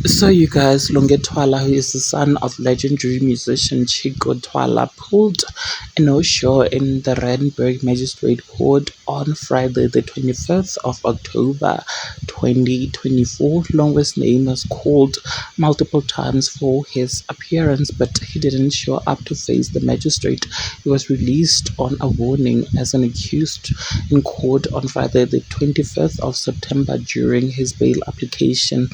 So, you guys, Longwe Twala, who is the son of legendary musician Chico Twala, pulled a no-show in the Randburg Magistrate Court on Friday, the 25th of October, 2024. Longwe's name was called multiple times for his appearance, but he didn't show up to face the magistrate. He was released on a warning as an accused in court on Friday, the 25th of September, during his bail application.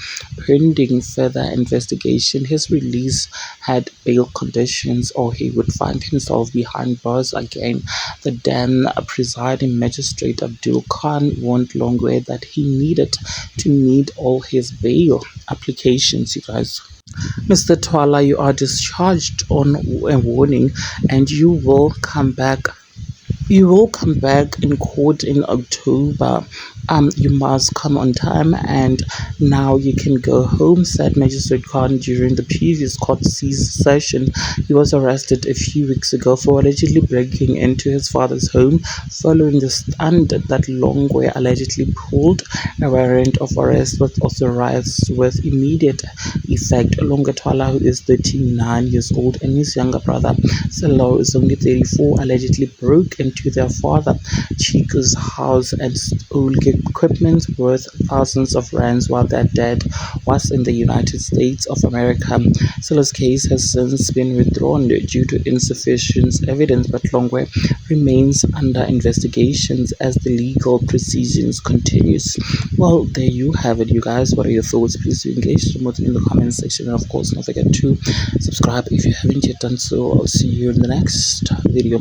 Pending further investigation, his release had bail conditions or he would find himself behind bars again. The then presiding magistrate Abdul Khan warned Longwe that he needed to meet all his bail applications, you guys. Mr. Twala, you are discharged on a warning and you will come back in court in October. You must come on time and now you can go home, said Magistrate Khan during the previous court session. He was arrested a few weeks ago for allegedly breaking into his father's home following the stunt that Longwe allegedly pulled. A warrant of arrest was authorized with immediate effect. Longwe Twala, who is 39 years old, and his younger brother, Selo, is only 34, allegedly broke into their father Chico's house and stole equipment worth thousands of rands while their dad was in the United States of America. Selo's case has since been withdrawn due to insufficient evidence, but Longwe remains under investigations as the legal proceedings continues. Well, there you have it, you guys. What are your thoughts? Please do engage in the comment section, and of course, don't forget to subscribe if you haven't yet done so. I'll see you in the next video.